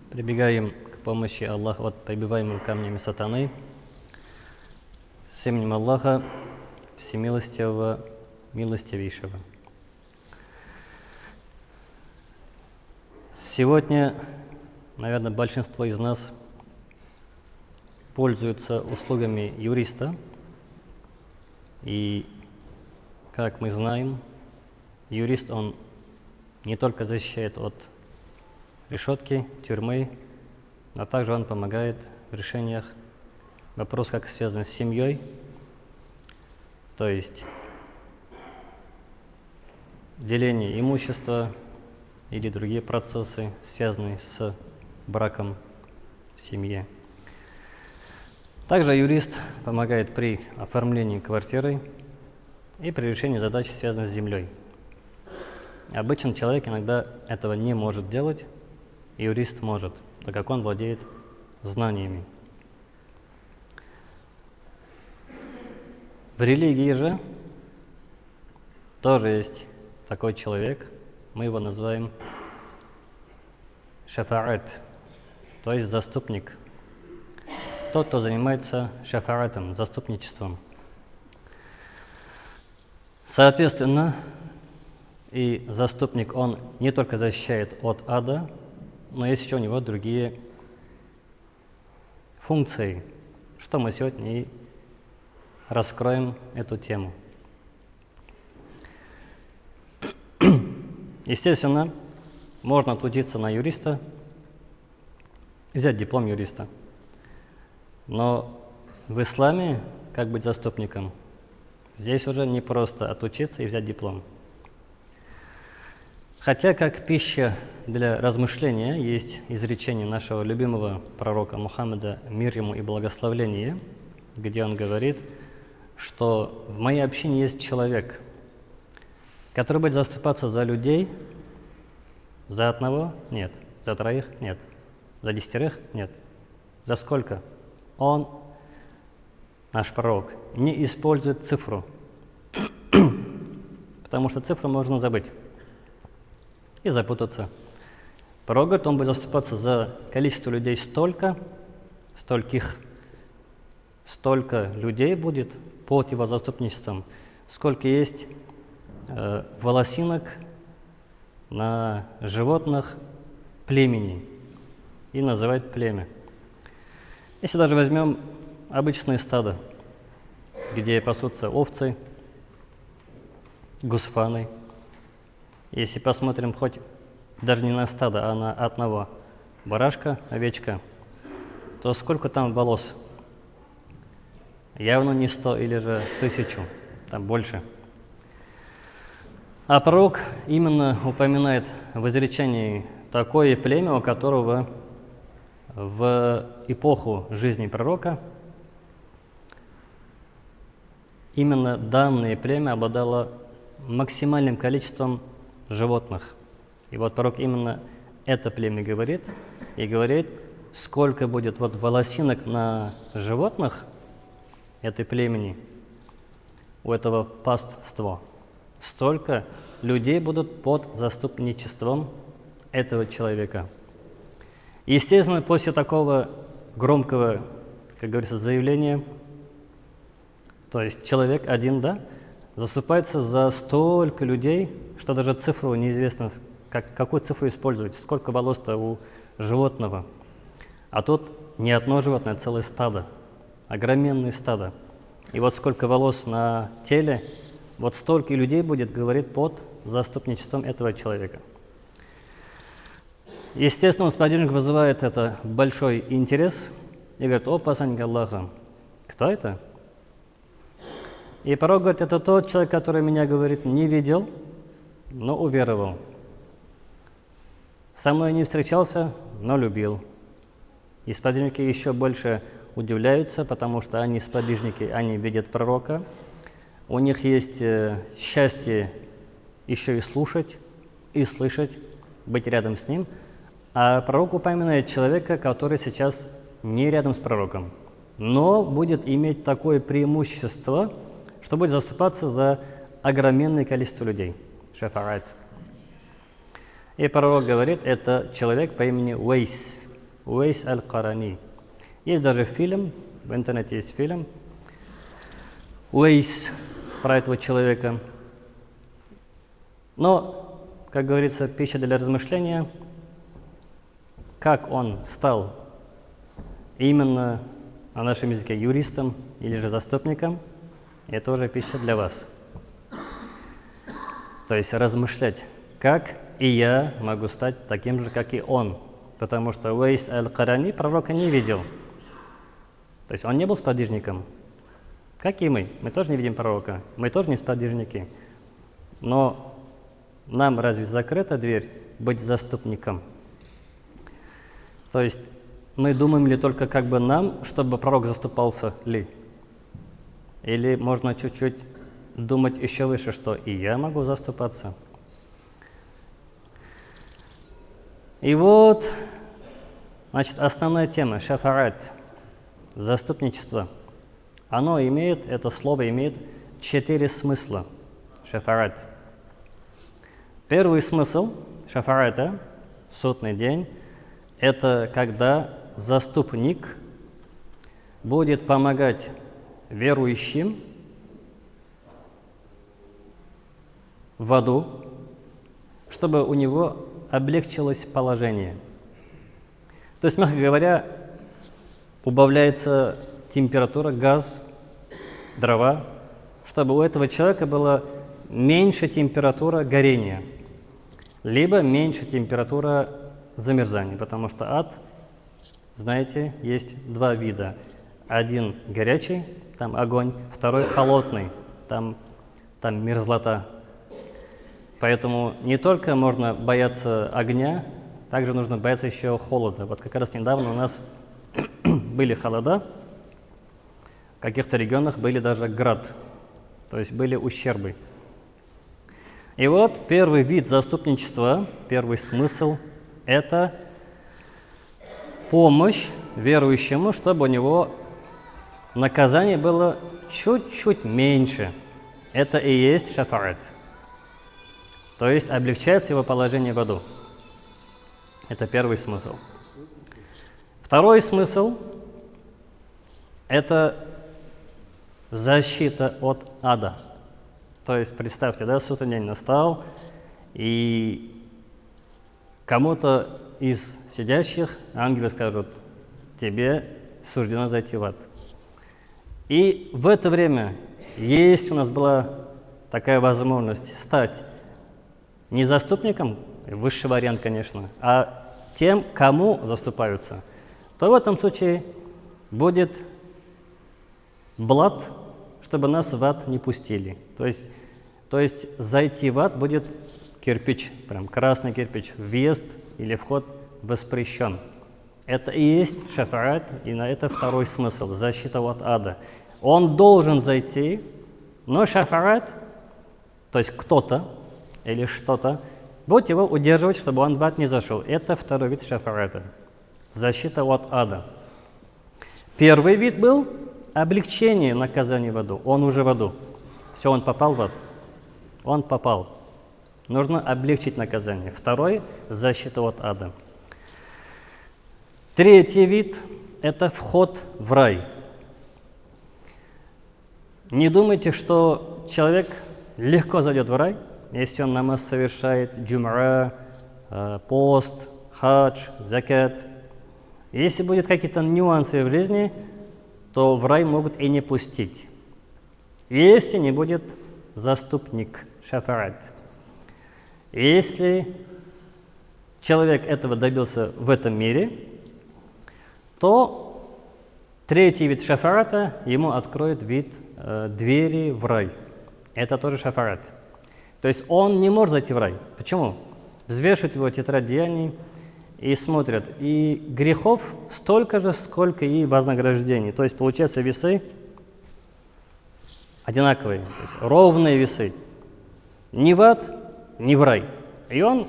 Прибегаем к помощи Аллаха от прибиваемого камнями сатаны. С именем Аллаха, Всемилостивого, Милостивейшего. Сегодня, наверное, большинство из нас пользуются услугами юриста. И, как мы знаем, юрист, он не только защищает от решетки, тюрьмы, а также он помогает в решениях вопросов, как связаны с семьей, то есть деление имущества или другие процессы, связанные с браком в семье. Также юрист помогает при оформлении квартиры и при решении задач, связанных с землей. Обычный человек иногда этого не может делать, юрист может, так как он владеет знаниями. В религии же тоже есть такой человек, мы его называем шафаат, то есть заступник. Тот, кто занимается шафаатом, заступничеством. Соответственно, и заступник, он не только защищает от ада, но есть еще у него другие функции, что мы сегодня и раскроем эту тему. Естественно, можно отучиться на юриста, взять диплом юриста, но в исламе, как быть заступником, здесь уже не просто отучиться и взять диплом. Хотя, как пища для размышления, есть изречение нашего любимого пророка Мухаммада, мир ему и благословение, где он говорит, что в моей общине есть человек, который будет заступаться за людей, за одного – нет, за троих – нет, за 10 – нет. За сколько? Он, наш пророк, не использует цифру, потому что цифру можно забыть и запутаться. Пророк говорит, он будет заступаться за количество людей столько людей будет под его заступничеством, сколько есть волосинок на животных племени, и называют племя. Если даже возьмем обычные стада, где пасутся овцы, гусфаны, если посмотрим хоть даже не на стадо, а на одного барашка, овечка, то сколько там волос? Явно не 100 или же 1000, там больше. А пророк именно упоминает в изречении такое племя, у которого в эпоху жизни пророка именно данное племя обладало максимальным количеством животных. И вот пророк именно это племя говорит, и говорит, сколько будет вот волосинок на животных этой племени, у этого паства, столько людей будут под заступничеством этого человека. Естественно, после такого громкого, как говорится, заявления, то есть человек один, да, заступается за столько людей, что даже цифру неизвестно, какую цифру использовать, сколько волос-то у животного. А тут не одно животное, а целое стадо, огроменное стадо. И вот сколько волос на теле, вот столько людей будет, говорит, под заступничеством этого человека. Естественно, у сподвижников вызывает это большой интерес и говорит, о, посланник Аллаха, кто это? И пророк говорит, это тот человек, который меня, говорит, не видел, но уверовал. Со мной не встречался, но любил. И сподвижники еще больше удивляются, потому что они сподвижники, они видят пророка. У них есть счастье еще и слушать, и слышать, быть рядом с ним. А пророк упоминает человека, который сейчас не рядом с пророком, но будет иметь такое преимущество, что будет заступаться за огроменное количество людей. Шафаат. И пророк говорит, это человек по имени Уэйс. Уэйс аль-Карани. Есть даже фильм, в интернете есть фильм Уэйс про этого человека. Но, как говорится, пища для размышления, как он стал именно на нашем языке юристом или же заступником, это уже пища для вас. То есть размышлять, как и я могу стать таким же, как и он. Потому что Уэйс аль-Карани пророка не видел. То есть он не был сподвижником. Как и мы. Мы тоже не видим пророка. Мы тоже не сподвижники. Но нам разве закрыта дверь быть заступником? То есть мы думаем ли только как бы нам, чтобы пророк заступался ли? Или можно чуть-чуть думать еще выше, что и я могу заступаться? И вот, значит, основная тема шафаат, заступничество. Оно имеет, это слово имеет 4 смысла. Шафаат. Первый смысл шафаата, судный день, это когда заступник будет помогать верующим в аду, чтобы у него облегчилось положение. То есть, мягко говоря, убавляется температура, газ, дрова, чтобы у этого человека была меньше температура горения, либо меньше температура замерзания, потому что ад, знаете, есть 2 вида. Один горячий, там огонь, второй холодный, там мерзлота. Поэтому не только можно бояться огня, также нужно бояться еще холода. Вот как раз недавно у нас были холода, в каких-то регионах были даже град, то есть были ущербы. И вот первый вид заступничества, первый смысл – это помощь верующему, чтобы у него наказание было чуть-чуть меньше. Это и есть шафаат. То есть облегчается его положение в аду. Это первый смысл. Второй смысл – это защита от ада. То есть представьте, да, судный день настал, и кому-то из сидящих ангелы скажут: тебе суждено зайти в ад. И в это время, если у нас была такая возможность стать не заступником, высший вариант, конечно, а тем, кому заступаются, то в этом случае будет блат, чтобы нас в ад не пустили. То есть зайти в ад будет кирпич, прям красный кирпич, въезд или вход воспрещен. Это и есть шафаат, и на это второй смысл – защита от ада. Он должен зайти, но шафаат, то есть кто-то или что-то, будет его удерживать, чтобы он в ад не зашел. Это второй вид шафаата – защита от ада. Первый вид был облегчение наказания в аду. Он уже в аду. Все, он попал в ад. Он попал. Нужно облегчить наказание. Второй – защита от ада. Третий вид – это вход в рай. Не думайте, что человек легко зайдет в рай, если он намаз совершает, джум'а, пост, хадж, закат. Если будут какие-то нюансы в жизни, то в рай могут и не пустить. Если не будет заступник, шафаат. Если человек этого добился в этом мире, то третий вид шафаата ему откроет вид двери в рай. Это тоже шафаат. То есть он не может зайти в рай. Почему? Взвешивают его тетрадь деяний и смотрят. И грехов столько же, сколько и вознаграждений. То есть получается весы одинаковые, то есть ровные весы. Ни в ад, ни в рай. И он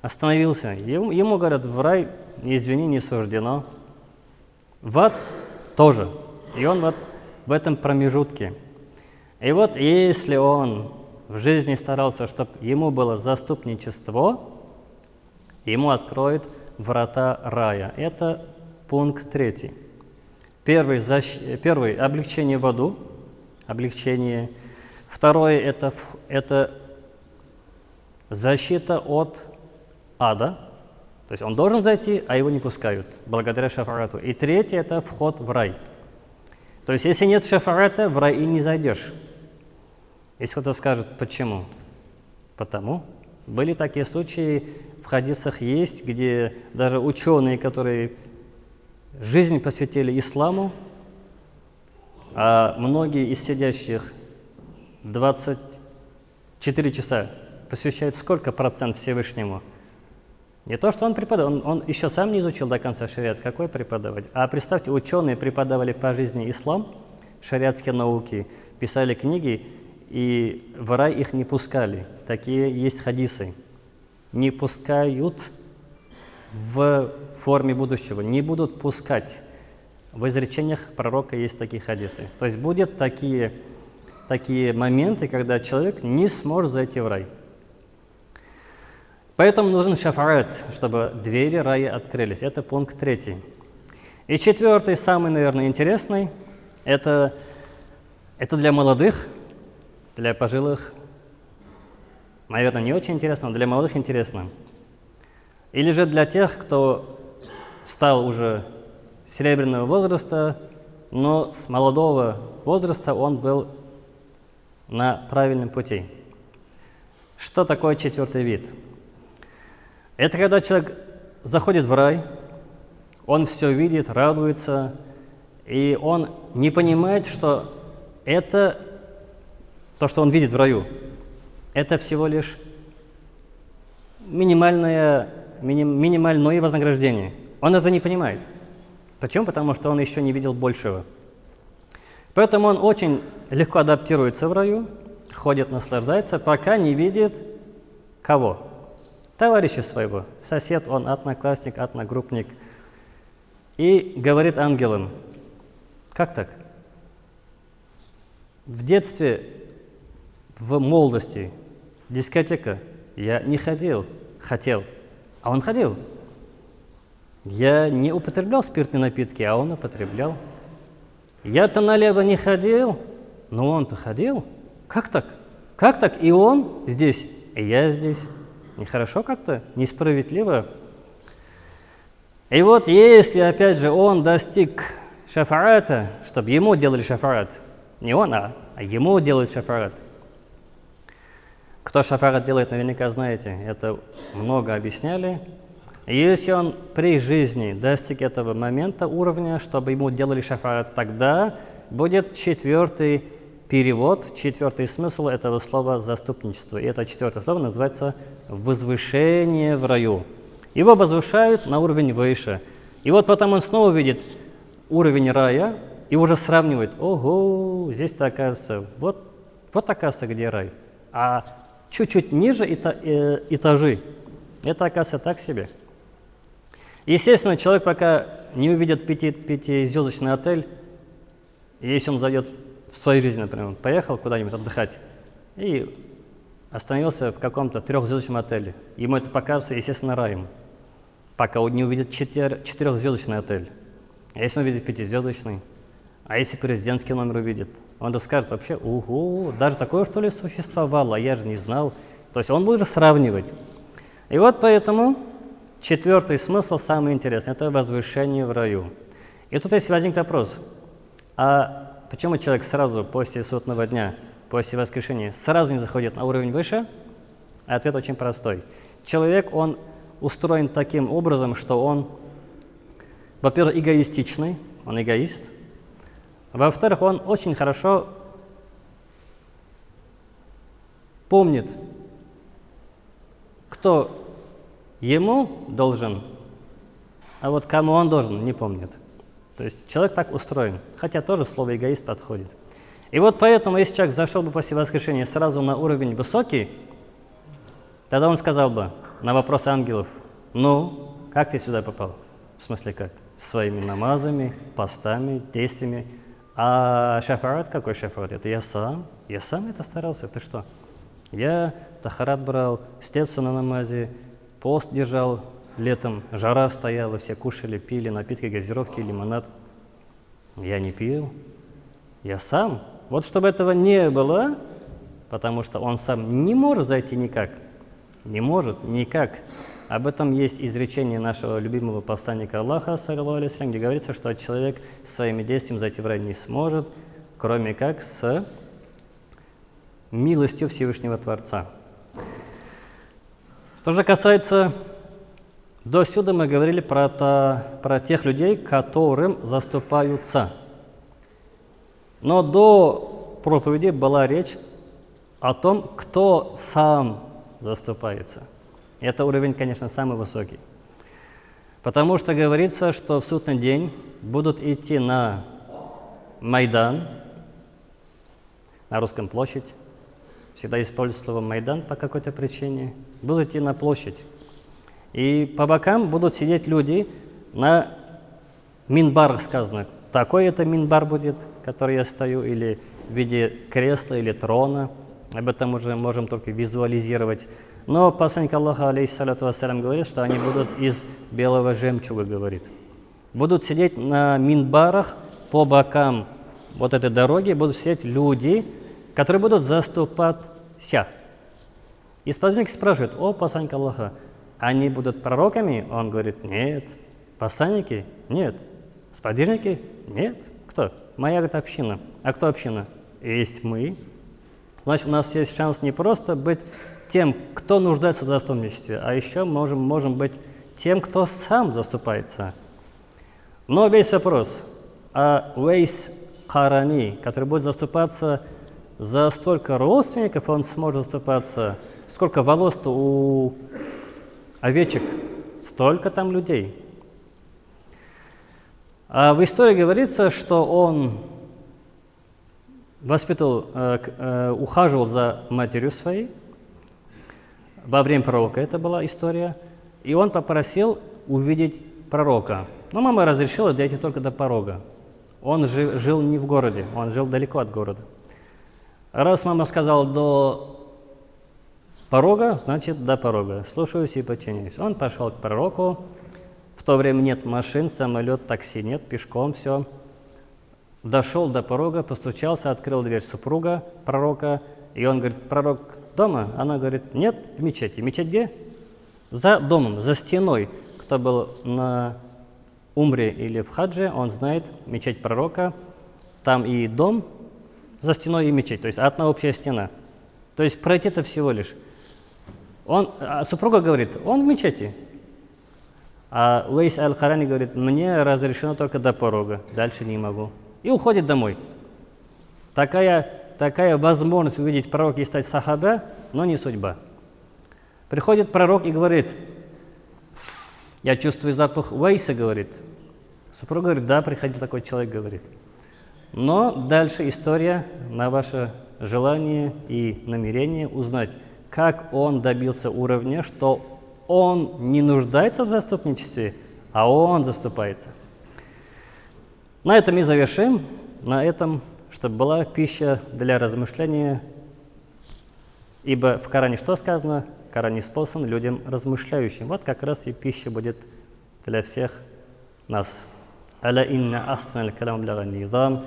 остановился. Ему говорят: в рай, извини, не суждено. В ад тоже. И он вот в этом промежутке. И вот если он в жизни старался, чтобы ему было заступничество, ему откроет врата рая. Это пункт 3. Первый – облегчение в аду, облегчение. Второе – это защита от ада. То есть он должен зайти, а его не пускают, благодаря шафаату. И третье – это вход в рай. То есть если нет шафаата, в рай и не зайдешь. Если кто-то скажет, почему? Потому. Были такие случаи, в хадисах есть, где даже ученые, которые жизнь посвятили исламу, а многие из сидящих 24 часа посвящают сколько процент Всевышнему? Не то, что он преподавал, он еще сам не изучил до конца шариат, какой преподавать. А представьте, ученые преподавали по жизни ислам, шариатские науки, писали книги, и в рай их не пускали. Такие есть хадисы. Не пускают в форме будущего, не будут пускать. В изречениях пророка есть такие хадисы. То есть будут такие моменты, когда человек не сможет зайти в рай. Поэтому нужен шафаат, чтобы двери рая открылись. Это пункт 3. И 4, самый, наверное, интересный, это для молодых, для пожилых, наверное, не очень интересно, но для молодых интересно. Или же для тех, кто стал уже серебряного возраста, но с молодого возраста он был на правильном пути. Что такое 4 вид? Это когда человек заходит в рай, он все видит, радуется, и он не понимает, что это то, что он видит в раю, это всего лишь минимальное вознаграждение. Он это не понимает. Почему? Потому что он еще не видел большего. Поэтому он очень легко адаптируется в раю, ходит, наслаждается, пока не видит кого? Товарища своего, сосед, он одноклассник, одногруппник. И говорит ангелам, как так? В детстве, в молодости, дискотека, я не ходил, хотел, а он ходил. Я не употреблял спиртные напитки, а он употреблял. Я-то налево не ходил, но он-то ходил. Как так? Как так? И он здесь, и я здесь. Нехорошо как-то, несправедливо. И вот если, опять же, он достиг шафаата, чтобы ему делали шафаат, не он, а ему делают шафаат. Кто шафаат делает, наверняка знаете, это много объясняли. Если он при жизни достиг этого момента, уровня, чтобы ему делали шафаат, тогда будет 4 перевод, 4 смысл этого слова «заступничество». И это 4 слово называется «возвышение в раю». Его возвышают на уровень выше. И вот потом он снова видит уровень рая и уже сравнивает. Ого, здесь-то оказывается, вот оказывается, где рай. А чуть-чуть ниже этажи, это оказывается так себе. Естественно, человек пока не увидит 5-звездочный отель, если он зайдет в своей жизни, например, он поехал куда-нибудь отдыхать и остановился в каком-то 3-звездочном отеле. Ему это покажется, естественно, раем, пока он не увидит 4-звездочный отель. А если он увидит 5-звездочный, а если президентский номер увидит, он же скажет вообще, угу, даже такое, что ли, существовало, а я же не знал. То есть он будет же сравнивать. И вот поэтому 4 смысл самый интересный – это возвышение в раю. И тут если возник вопрос, а почему человек сразу после судного дня, после воскрешения, сразу не заходит на уровень выше? Ответ очень простой. Человек, он устроен таким образом, что он, во-первых, эгоистичный, он эгоист. Во-вторых, он очень хорошо помнит, кто ему должен, а вот кому он должен, не помнит. То есть человек так устроен, хотя тоже слово «эгоист» подходит. И вот поэтому, если человек зашел бы после воскрешения сразу на уровень высокий, тогда он сказал бы на вопрос ангелов, ну, как ты сюда попал? В смысле как? Своими намазами, постами, действиями. А шафаат, какой шафаат? Это я сам это старался. Ты что? Я тахарат брал, стелся на намазе, пост держал, летом жара стояла, все кушали, пили напитки, газировки, лимонад. Я не пил, я сам. Вот чтобы этого не было, потому что он сам не может зайти никак, не может никак. Об этом есть изречение нашего любимого посланника Аллаха, саллаллаху алейхи ва саллям, где говорится, что человек своими действиями зайти в рай не сможет, кроме как с милостью Всевышнего Творца. Что же касается, до сюда мы говорили про тех людей, которым заступаются. Но до проповеди была речь о том, кто сам заступается. Это уровень, конечно, самый высокий. Потому что говорится, что в судный день будут идти на Майдан, на Русском площадь. Всегда используют слово «Майдан» по какой-то причине. Будут идти на площадь. И по бокам будут сидеть люди на минбарах, сказано. Такой это минбар будет, который я стою, или в виде кресла или трона. Об этом уже можем только визуализировать. Но посланник Аллаха, алейхиссалату вассалям, говорит, что они будут из белого жемчуга, говорит. Будут сидеть на минбарах по бокам вот этой дороги, будут сидеть люди, которые будут заступаться. И сподвижники спрашивают: о, посланник Аллаха, они будут пророками? Он говорит: нет. Посланники? Нет. Сподвижники? Нет. Кто? Моя, говорит, община. А кто община? Есть мы. Значит, у нас есть шанс не просто быть тем, кто нуждается в заступничестве, а еще можем быть тем, кто сам заступается. Но весь вопрос, а Уэйс Карани, который будет заступаться за столько родственников, он сможет заступаться, сколько волос-то у овечек, столько там людей. А в истории говорится, что он воспитывал, ухаживал за матерью своей. Во время пророка это была история. И он попросил увидеть пророка. Но мама разрешила дойти только до порога. Он жил не в городе, он жил далеко от города. Раз мама сказала до порога, значит до порога. Слушаюсь и подчиняюсь. Он пошел к пророку. В то время нет машин, самолет, такси нет, пешком все. Дошел до порога, постучался, открыл дверь супруга пророка. И он говорит: пророк дома? Она говорит: нет, в мечети. Мечеть где? За домом, за стеной. Кто был на умре или в хадже, он знает мечеть пророка. Там и дом за стеной, и мечеть. То есть одна общая стена. То есть пройти это всего лишь. Супруга говорит: он в мечети. А Уэйс аль-Карани говорит: мне разрешено только до порога, дальше не могу. И уходит домой. Такая возможность увидеть пророка и стать сахаба, но не судьба. Приходит пророк и говорит: я чувствую запах Уэйса, говорит. Супруга говорит: да, приходил такой человек, говорит. Но дальше история на ваше желание и намерение узнать, как он добился уровня, что он не нуждается в заступничестве, а он заступается. На этом и завершим. На этом, чтобы была пища для размышления. Ибо в Коране что сказано? Коран неспослан людям размышляющим. Вот как раз и пища будет для всех нас. «Аля инна ахсана аль-калам ля низам».